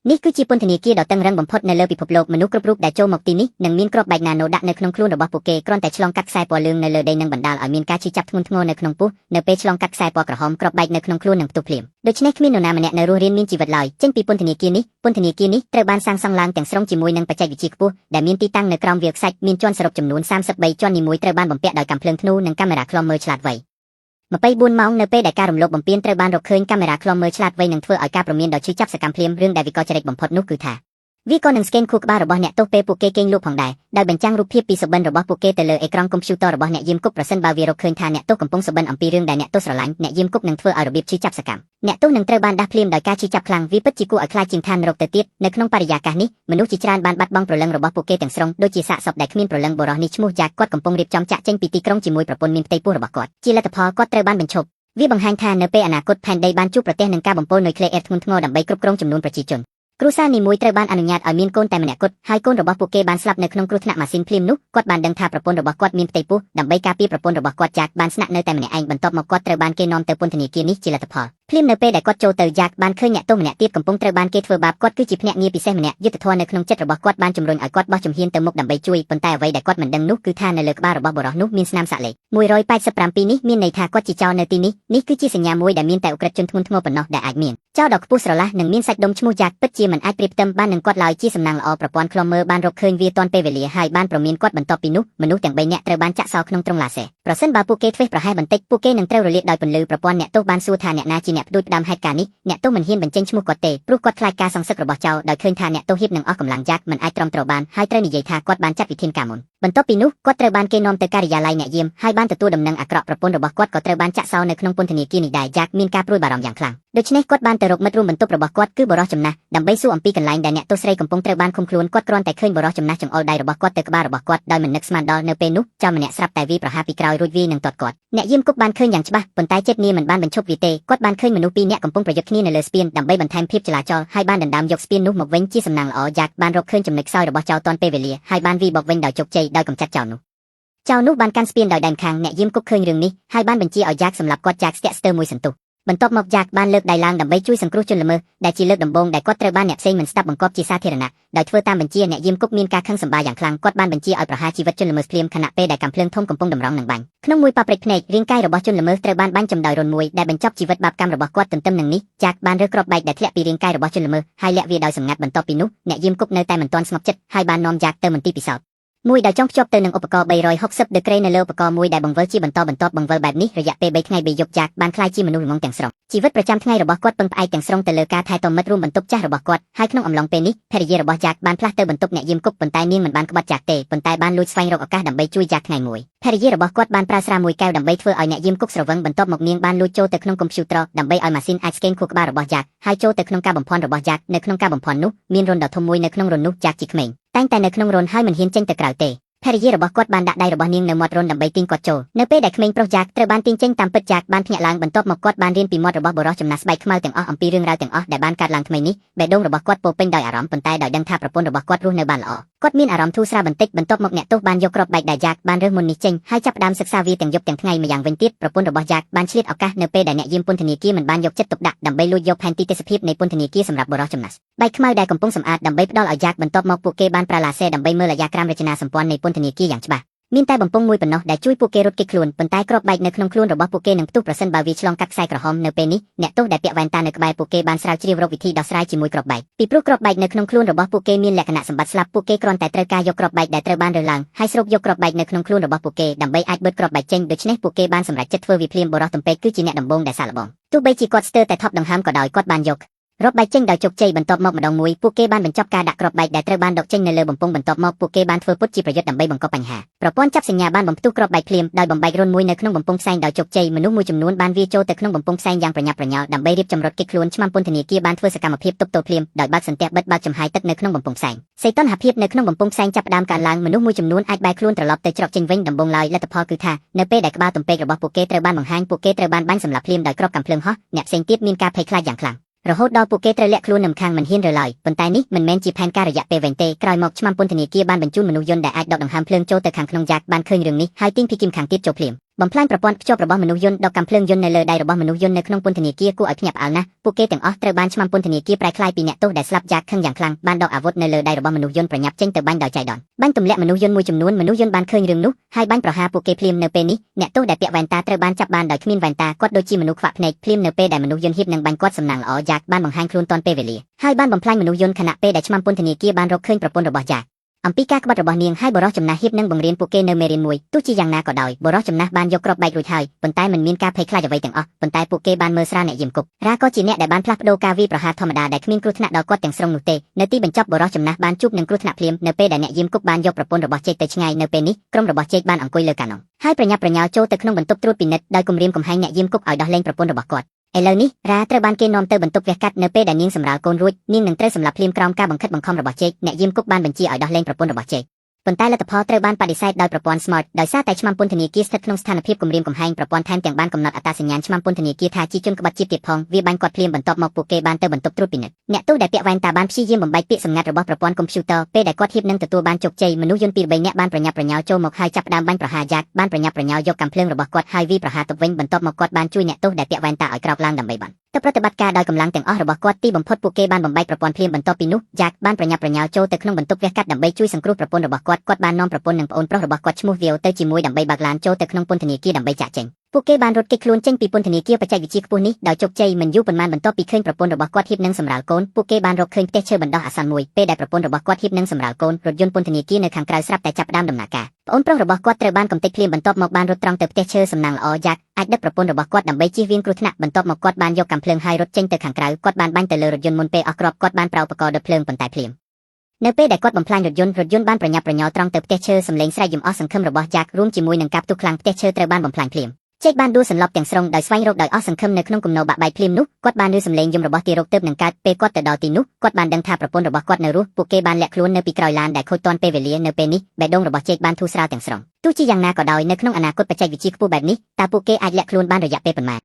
នេះគឺជាពន្ធនាគារដ៏តឹងរ៉ឹងបំផុតនៅលើពិភពលោកមនុស្សគ្រប់រូបដែលចូលមកទីនេះនឹងមានគ្រាប់បែកណាណូដាក់នៅក្នុងខ្លួនរបស់ពួកគេគ្រាន់តែឆ្លងកាត់ខ្សែពណ៌លឿងនៅលើដីនឹងបណ្ដាលឲ្យមានការឈឺចាប់ធ្ងន់ធ្ងរនៅក្នុងពោះនៅពេលឆ្លងកាត់ខ្សែពណ៌ក្រហមគ្រាប់បែកនៅក្នុងខ្លួននឹងផ្ទុះភ្លាមដូច្នេះគ្មាននរណាម្នាក់នៅរស់រានមានជីវិតឡើយចេញពីពន្ធនាគារនេះត្រូវបានសាងសង់ឡើងទាំងស្រុងជាមួយនឹងបច្ចេកវិទ្យាខ្ពស់ដែលមានទីតាំងនៅក្រោមវាលខ្សាច់មានជាន់សរុបចំនួន33ជាន់នីមួយត្រូវបានបំពាក់ដោយកាំភ្លើងធ្នូនិងកាមេរ៉ាឃ្លាំមើលឆ្លាតវៃ24ម៉ោងនៅពេលដែលការរំលោភបំពានត្រូវបានរកឃើញកាមេរ៉ាឃ្លាំមើលឆ្លាតវៃនឹងធ្វើឲ្យការព្រមានដ៏ឈឺចាប់សកម្មភ្លាមរឿងដែលវិកលចរិតបំផុតនោះគឺថាវាក៏នឹងស្កេនខួរក្បាលរបស់អ្នកទោសពេលពួកគេគេងលក់ផងដែរដោយបញ្ចាំងរូបភាពពីសុបិនរបស់ពួកគេទៅលើអេក្រង់កុំព្យូទ័ររបស់អ្នកយាមគុកប្រសិនបើវារកឃើញថាអ្នកទោសកំពុងសុបិនអំពីរឿងដែលអ្នកទោសស្រឡាញ់អ្នកយាមគុកនឹងធ្វើឲ្យរបៀបឈឺចាប់សកម្មអ្នកទោសនឹងត្រូវបានដាស់ភ្លាមដោយការឈឺចាប់ខ្លាំងវាពិតជាគួរឲ្យខ្លាចជាងឋាននរកទៅទៀតនៅក្នុងបរិយាកាសនេះមនុស្សជាច្រើនបានបាត់បង់ព្រលឹងរបស់ពួកគេទាំងស្រុងដូចជាសាកសពដែលគ្មានព្រលឹងបុរសនេះឈ្មោះយ៉ាគាត់កំពុងរៀបចំចាក់ចេញពីទីក្រុងជាមួយប្រពន្ធមានផ្ទៃពោះរបស់គាត់ជាលទ្ធផលគាត់ត្រូវបានបញ្ឈប់វាបង្ហាញថានៅពេលអនាគតផែនដីបានជួបប្រទះនឹងការបំពុលនុយក្លេអ៊ែរធ្ងន់ធ្ងរដើម្បីគ្រប់គ្រងចំនួនប្រជាជនគ្រួសារនីមួយត្រូវបានអនុញ្ញាតឲ្យមានកូនតែម្នាក់គត់ហើយកូនរបស់ពួកគេបានស្លាប់នៅក្នុងគ្រោះថ្នាក់ម៉ាស៊ីនភ្លាមនោះគាត់បានដឹងថាប្រពន្ធរបស់គាត់មានផ្ទៃពោះដើម្បីការពារប្រពន្ធរបស់គាត់យ៉ាកបានស្នាក់នៅតែម្នាក់ឯងបន្ទាប់មកគាត់ត្រូវបានគេនាំទៅពន្ធនាគារនេះជាលទ្ធផលភ្លាមនៅពេលដែលគាត់ចូលទៅយ៉ាកបានឃើញអ្នកទោសម្នាក់ទៀតកំពុងត្រូវបានគេធ្វើបាបគាត់គឺជាភ្នាក់ងារពិសេសម្នាក់យុទ្ធធម៌នៅក្នុងចិត្តរបស់គាត់បានជំរុញឲ្យគាត់បោះជំហានទៅមុខដើម្បីជួយប៉ុន្តែអ្វីដែលគាត់មិនដឹងនោះគឺថានៅលើក្បាលរបស់បុរសនោះមានស្នាមសាក់លេខ187នេះមានន័យថាគាត់ជាចោរនៅទីនេះនេះគឺជាសញ្ញាមួយដែលមានតែឧក្រិដ្ឋជនធ្ងន់ធ្ងរប៉ុណ្ណោះដែលអាចមានចោរដ៏ខ្ពស់ស្រឡះនិងមានសាច់ដុំឈ្មោះយ៉ាកពិតជាមិនអាចប្រៀបផ្ទឹមបាននឹងគាត់ឡើយជាសំណាងល្អប្រព័ន្ធឃ្លាំមើលបានរកឃើញវាទាន់ពេលវេលាហើយបានប្រមានគាត់បន្ទាប់ពីនោះមនុស្សទាំង3នាក់ត្រូវបានចាក់សោក្នុងទ្រុងឡាសេប្រសិនបើពួកគេធ្វេសប្រហែសបន្តិចពួកគេនឹងត្រូវរលាកដោយពន្លឺប្រព័ន្ធអ្នកទោសបានសួរថាអ្នកណាជាអ្នកផ្ដួចផ្ដើមហេតុការណ៍នេះអ្នកទោសមិនហ៊ានបញ្ចេញឈ្មោះគាត់ទេព្រោះគាត់ខ្លាចការសង្សឹករបស់ចៅដោយឃើញថាអ្នកទោសហ៊ាននឹងអស់កម្លាំងយ៉ាកមិនអាចទ្រាំទ្របានហើយត្រូវនិយាយថាគាត់បានចាត់វិធានការមុនបន្ទាប់ពីនោះគាត់ត្រូវបានគេនាំទៅការិយាល័យអ្នកយាមហើយបានទទួលដំណឹងអាក្រក់ប្រពន្ធរបស់គាត់ក៏ត្រូវបានចាក់សោនៅក្នុងពន្ធនាគារនេះដែរយ៉ាកមានការព្រួយបារម្ភយ៉ាងខ្លាំងដូច្នេះគាត់បានទៅរកមិត្តរួមបន្ទប់របស់គាត់គឺបរិសចំណាស់ដើម្បីសួរអំពីកន្លែងដែលអ្នកទោសស្រីកំពុងត្រូវបានឃុំខ្លួនគាត់គ្រាន់តែឃើញបរិសចំណាស់ចង្អុលដៃរបស់គាត់ទៅក្បាលរបស់គាត់ដោយមិននឹកស្មានដល់នៅពេលនោះចៅម្នាក់ស្រាប់តែវាប្រហារពីក្រោយរួចវានឹងទាត់គាត់អ្នកយាមគុកបានឃើញយ៉ាងច្បាស់ប៉ុន្តែចិត្តនាមិនបានបញ្ឈប់វាទេគាត់បានឃើញមនុស្សពីរនាក់កំពុងប្រយុទ្ធគ្នានៅលើស្ពានដើម្បីបន្ថែមភាពចលាចលហើយបានដណ្ដើមយកស្ពាននោះមកវិញជាសំណាងល្អយ៉ាកបានរកឃើញចំណុចខ្សោយរបស់ចៅទាន់ពេលវេលាហើយបានវាបកវិញដោយជោគជ័យដោយកំចាត់ចៅនោះបានកាន់ស្ពានដោយដៃម្ខាងអ្នកយាមគុកឃើញរឿងនេះហើយបានបញ្ជាឲ្យយ៉ាកសម្លាប់គាត់យ៉ាកស្ទាក់ស្ទើរមួយសន្ទុះបន្ទាប់មកយ៉ាកបានលើកដៃឡើងដើម្បីជួយសង្គ្រោះជនល្មើសដែលជាលើកដំបូងដែលគាត់ត្រូវបានអ្នកផ្សេងមិនស្ដាប់បង្គាប់ជាសាធារណៈដោយធ្វើតាមបញ្ជាអ្នកយាមគុកមានការខឹងសម្បាយ៉ាងខ្លាំងគាត់បានបញ្ជាឲ្យប្រហារជីវិតជនល្មើសភ្លាមខណៈពេលដែលកាំភ្លើងធំកំពុងតម្រង់នឹងបាញ់ក្នុងមួយប៉ព្រិចភ្នែករាងកាយរបស់ជនល្មើសត្រូវបានបាញ់ចំដោយរន្ធមួយដែលបញ្ចប់ជីវិតបាបកម្មរបស់គាត់ទន្ទឹមនឹងនេះយ៉ាកបានរើគ្រាប់បែកដែលធ្លាក់ពីរាងកាយរបស់ជនល្មើសហើយលាក់វាដោយសម្ងាត់បន្ទាប់ពីនោះអ្នកយាមគុកនៅតែមិនទាន់ស្ងប់ចិត្តហើយបាននាំយ៉ាកទៅមន្ទីរពិសោធន៍មួយដែលចងភ្ជាប់ទៅនឹងឧបករណ៍360ដឺក្រេនៅលើឧបករណ៍មួយដែលបង្វិលជាបន្តបន្ទាប់បង្វិលបែបនេះរយៈពេល3ថ្ងៃ3យប់យ៉ាកបានក្លាយជាមនុស្សល្ងងទាំងស្រុងជីវិតប្រចាំថ្ងៃរបស់គាត់ពឹងផ្អែកទាំងស្រុងទៅលើការថែទាំមិត្តរួមបន្ទប់ចាស់របស់គាត់ហើយក្នុងអំឡុងពេលនេះភរិយារបស់យ៉ាកបានផ្លាស់ទៅបន្ទប់អ្នកយាមគុកប៉ុន្តែនាងមិនបានក្បត់យ៉ាកទេប៉ុន្តែបានលួចស្វែងរកឱកាសដើម្បីជួយយ៉ាកថ្ងៃមួយភរិយារបស់គាត់បានប្រើស្រាមួយកែវដើម្បីធ្វើឲ្យអ្នកយាមគុកស្រវឹងបន្ទាប់មកនាងបានលួចចូលទៅក្នុងកុំព្យូទ័រដើម្បីឲ្យម៉ាស៊ីនអាចស្កេនខួរក្បាលរបស់យ៉ាកហើយចូលទៅក្នុងការបំភាន់របស់យ៉ាកនៅក្នុងការបំភាន់នោះមានរន្ធដ៏ធំមួយនៅក្នុងរន្ធនោះយ៉ាកជាក្មេងតែងតែនៅក្នុងរន្ធហើយមិនហ៊ានចេញទៅក្រៅទេភរិយារបស់គាត់បានដាក់ដៃរបស់នាងនៅមាត់រន្ធដើម្បីទាញគាត់ចូលនៅពេលដែលក្មេងប្រុសយ៉ាកត្រូវបានទាញចេញតាមពិតយ៉ាកបានភ្ញាក់ឡើងបន្ទាប់មកគាត់បានរៀនពីមាត់របស់បុរសចំណាស់ស្បែកខ្មៅទាំងអស់អំពីរឿងរ៉ាវទាំងអស់ដែលបានកើតឡើងថ្មីនេះបេះដូងរបស់គាត់ពោពេញដោយអារម្មណ៍ប៉ុន្តែដោយដឹងថាប្រពន្ធរបស់គាត់រស់នៅបានល្អគាត់មានអារម្មណ៍ធូរស្រាលបន្តិចបន្ទាប់មកអ្នកទោសបានយកគ្រាប់បែកដែលយ៉ាកបានរើសមុននេះចេញហើយចាប់ផ្ដើមសិក្សាវាទាំងយប់ទាំងថ្ងៃម្យ៉ាងវិញទៀតប្រពន្ធរបស់យ៉ាកបានឆ្លៀតឱកាសនៅពេលដែលអ្នកយាមពន្ធនាគារមិនបានយកចិត្តទុកដាក់ដើម្បីលួចយកផែនទីទេសភាពនៃពន្ធនាគារសម្រាប់បុរសចំណាស់ស្បែកខ្មៅដែលកំពុងសម្អាតដើម្បីផ្ដល់ឲ្យយ៉ាកបន្ទាប់មកពួកគេបានប្រើឡាសេដើម្បីមើលអាយ៉ាក្រាមរចនាសម្ព័ន្ធនៃពន្ធនាគារយ៉ាងច្បាស់មានតែបំពង់មួយប៉ុណ្ណោះដែលជួយពួកគេរត់គេចខ្លួនប៉ុន្តែគ្រាប់បែកនៅក្នុងខ្លួនរបស់ពួកគេនឹងផ្ទុះប្រសិនបើវាឆ្លងកាត់ខ្សែក្រហមនៅពេលនេះអ្នកទោសដែលពាក់វ៉ែនតានៅក្បែរពួកគេបានស្រាវជ្រាវរកវិធីដោះស្រាយជាមួយគ្រាប់បែកពីព្រោះគ្រាប់បែកនៅក្នុងខ្លួនរបស់ពួកគេមានលក្ខណៈសម្បត្តិស្លាប់ពួកគេគ្រាន់តែត្រូវការយកគ្រាប់បែកដែលត្រូវបានរើឡើងហើយស្រូបយកគ្រាប់បែកនៅក្នុងខ្លួនរបស់ពួកគេដើម្បីអាចបឺតគ្រាប់បែកចេញដូច្នេះពួកគេបានសម្រេចចិត្តធ្វើវាភ្លាមបុរសទំពេកគឺជាអ្នកដំបូងដែលសាកល្បងទោះបីជាគាត់ស្ទើរតែថប់ដង្ហើមក៏ដោយគាត់បានយករាប់បែកចេញដោយជោគជ័យបន្ទាប់មកម្ដងមួយពួកគេបានបញ្ចប់ការដាក់គ្រាប់បែកដែលត្រូវបានដកចេញនៅលើបំពង់បន្ទាប់មកពួកគេបានធ្វើពុតជាប្រយុទ្ធដើម្បីបង្កប់បញ្ហាប្រព័ន្ធចាប់សញ្ញាបានបំផ្ទុះគ្រាប់បែកភ្លាមដោយបំបែករន្ធមួយនៅក្នុងបំពង់ផ្សែងដោយជោគជ័យមនុស្សមួយចំនួនបានវាចូលទៅក្នុងបំពង់ផ្សែងយ៉ាងប្រញាប់ប្រញាល់ដើម្បីរៀបចំរត់គេចខ្លួនឆ្មាំពន្ធនាគារបានធ្វើសកម្មភាពទប់ទល់ភ្លាមដោយបើកសន្ទះបិទបើកចំហាយទឹកនៅក្នុងបំពង់ផ្សែងសីតុណ្ហភាពនៅក្នុងបំពង់ផ្សែងចាប់ផ្ដើមកើនឡើងមនុស្សមួយចំនួនអាចបែរខ្លួនត្រឡប់ទៅច្រកចេញវិញដំបូងឡើយលទ្ធផលគឺថានៅពេលដែលក្បាលទំពេករបស់ពួកគេត្រូវបានបង្ហាញពួកគេត្រូវបានបាញ់សម្លាប់ភ្លាមដោយគ្រាប់កាំភ្លើងហោះអ្នកផ្សេងទៀតមានការភ័យខ្លាចយ៉ាងខ្លាំងរហូតដល់ពួកគេត្រូវលាក់ខ្លួននៅម្ខាងមិនហ៊ានរើឡើយប៉ុន្តែនេះមិនមែនជាផែនការរយៈពេលវែងទេក្រោយមកឆ្មាំពន្ធនាគារបានបញ្ជូនមនុស្សយន្តដែលអាចដកដង្ហើមភ្លើងចូលទៅខាងក្នុងយ៉ាកបានឃើញរឿងនេះហើយទាញភីគីមខាងទៀតចូលភ្លាម បំផ្លាញប្រព័ន្ធភ្ជាប់របស់មនុស្សយន្តដកកាំភ្លើងយន្តនៅលើដៃរបស់មនុស្សយន្តនៅក្នុងពន្ធនាគារគួរឲ្យភ្ញាក់ផ្អើលណាស់ពួកគេទាំងអស់ត្រូវបានឆ្មាំពន្ធនាគារប្រែក្លាយពីអ្នកទោសដែលស្លាប់យ៉ាងខឹងយ៉ាងខ្លាំងបានដកអាវុធនៅលើដៃរបស់មនុស្សយន្តប្រញាប់ចេញទៅបាញ់ដោយចៃដន្យបាញ់ទម្លាក់មនុស្សយន្តមួយចំនួនមនុស្សយន្តបានឃើញរឿងនោះហើយបាញ់ប្រហារពួកគេភ្លាមនៅពេលនេះអ្នកទោសដែលពាក់វ៉ែនតាត្រូវបានចាប់បានដោយគ្មានវ៉ែនតាគាត់ដូចជាមនុស្សខ្វាក់ភ្នែកភ្លាមនៅពេលដែលមនុស្សយន្តហ៊ាននឹងបាញ់គាត់សំណាងល្អយ៉ាងបានបង្ហាញខ្លួនទាន់ពេលវេលាហើយបានបំផ្លាញមនុស្សយន្តខណៈពេលដែលឆ្មាំពន្ធនាគារបានរកឃើញប្រពន្ធរបស់យ៉ាងអំពីការក្បត់របស់នាងហើយបរិសុទ្ធចំណាស់ហ៊ាននឹងបង្រៀនពួកគេនៅមេរៀនមួយទោះជាយ៉ាងណាក៏ដោយបរិសុទ្ធចំណាស់បានយកគ្រាប់បែករួចហើយប៉ុន្តែមិនមានការភ័យខ្លាចអ្វីទាំងអស់ប៉ុន្តែពួកគេបានមើលស្រាលអ្នកយាមគុករ៉ាក៏ជាអ្នកដែលបានផ្លាស់ប្ដូរការវាយប្រហារធម្មតាដែលគ្មានគ្រោះថ្នាក់ដល់គាត់ទាំងស្រុងនោះទេនៅទីបញ្ចប់បរិសុទ្ធចំណាស់បានជួបនឹងគ្រោះថ្នាក់ភ្លាមនៅពេលដែលអ្នកយាមគុកបានយកប្រពន្ធរបស់ជេកទៅឆ្ងាយនៅពេលនេះក្រុមរបស់ជេកបានអង្គុយលើកាណុងហើយប្រញាប់ប្រញាល់ចូលទៅក្នុងបន្ទប់ត្រួតពិនិត្យដោយគំរាមកំហែងអ្នកយាមគុកឲ្យដោះលែងប្រពន្ធរបស់គាត់ឥឡូវនេះរ៉ាត្រូវបានគេនាំទៅបន្ទប់វះកាត់នៅពេលដែលនាងសម្រាលកូនរួចនាងនឹងត្រូវសម្លាប់ភ្លាមក្រោមការបង្ខិតបង្ខំរបស់ជេកអ្នកយាមគុកបានបញ្ជាឲ្យដោះលែងប្រពន្ធរបស់ជេកប៉ុន្តែលទ្ធផលត្រូវបានបដិសេធដោយប្រព័ន្ធ Smart ដោយសារតែឆ្មាំពន្ធនាគារស្ថិតក្នុងស្ថានភាពគំរាមកំហែងប្រព័ន្ធថែមទាំងបានកំណត់អត្តសញ្ញាណឆ្មាំពន្ធនាគារថាជាជនក្បត់ជាតិទៀតផងវាបាញ់គាត់ភ្លាមបន្ទាប់មកពួកគេបានទៅបន្ទប់ត្រួតពិនិត្យអ្នកទោសដែលពាក់វ៉ែនតាបានព្យាយាមបំបែកពាក្យសម្ងាត់របស់ប្រព័ន្ធកុំព្យូទ័រពេលដែលគាត់ហ៊ាននឹងទទួលបានជោគជ័យមនុស្សយន្តពីរបីនាក់បានប្រញាប់ប្រញាល់ចូលមកហើយចាប់ផ្ដើមបាញ់ប្រហារយ៉ាក់បានប្រញាប់ប្រញាល់យកកាំភ្លើងរបស់គាត់ហើយវាយប្រហារទៅវិញបន្ទាប់មកគាត់បានជួយអ្នកទោសដែលពាក់វ៉ែនតាឲ្យក្រោកឡើងដើម្បីបានទៅប្រតិបត្តិការដោយកម្លាំងទាំងអស់របស់គាត់ទីបំផុតពួកគេបានបំបែកប្រព័ន្ធភ្លាមបន្ទាប់ពីនោះយ៉ាក់បានប្រញាប់ប្រញាល់ចូលទៅក្នុងបន្ទប់វះកាត់ដើម្បីជួយសង្គ្រោះប្រពន្ធរបស់គាត់គាត់បាននាំប្រពន្ធនិងប្អូនប្រុសរបស់គាត់ឈ្មោះវាវទៅជាមួយដើម្បីបើកឡានចូលទៅក្នុងពន្ធនាគារដើម្បីចាក់ចេញពួកគេបានរត់គេចខ្លួនចេញពីពន្ធនាគារបច្ចេកវិទ្យាខ្ពស់នេះដោយជោគជ័យមិនយូរប៉ុន្មានបន្ទាប់ពីឃើញប្រពន្ធរបស់គាត់ហ៊ាននឹងសម្រាលកូនពួកគេបានរកឃើញផ្ទះឈើបណ្ដោះអាសន្នមួយពេលដែលប្រពន្ធរបស់គាត់ហ៊ាននឹងសម្រាលកូនរថយន្តពន្ធនាគារនៅខាងក្រៅស្រាប់តែចាប់ផ្ដើមដំណើរការប្អូនប្រុសរបស់គាត់ត្រូវបានកំទេចភ្លាមបន្ទាប់មកបានរត់ត្រង់ទៅផ្ទះឈើសំណាងល្អយ៉ាក់អាចដឹកប្រពន្ធរបស់គាត់ដើម្បីជៀសវាងគ្រោះថ្នាក់បន្ទាប់មកគាត់បានយកកាំភ្លើងហើយរត់ចេញទៅខាងក្រៅគាត់បានបាញ់ទៅលើរថយន្តមុនពេលអស់គ្រាប់គាត់បានប្រើឧបករណ៍ដុតភ្លើងប៉ុន្តែភ្លាមនៅពេលដែលគាត់បំផ្លាញរថយន្តបានប្រញាប់ប្រញាល់ត្រង់ទៅផ្ទះឈើសំឡេងស្រែកយំអស់សង្ឃឹមរបស់យ៉ាក់រួមជាមួយនឹងការផ្ទុះខ្លាំងផ្ទះឈើត្រូវបានបំផ្លាញភ្លាមជេកបានដួលសន្លប់ទាំងស្រុងដោយស្វែងរកដោយអស់សង្ឃឹមនៅក្នុងគំនរបាក់បែកភ្លាមនោះគាត់បានឮសំឡេងយំរបស់ទារកទើបនឹងកើតពេលគាត់ទៅដល់ទីនោះគាត់បានដឹងថាប្រពន្ធរបស់គាត់នៅរស់ពួកគេបានលាក់ខ្លួននៅពីក្រោយឡានដែលខូចទាន់ពេលវេលានៅពេលនេះបេះដូងរបស់ជេកបានធូរស្រាលទាំងស្រុងទោះជាយ៉ាងណាក៏ដោយនៅក្នុងអនាគតបច្ចេកវិទ្យាខ្ពស់បែបនេះតើពួកគេអាចលាក់ខ្លួនបានរយៈពេលប៉ុន្មាន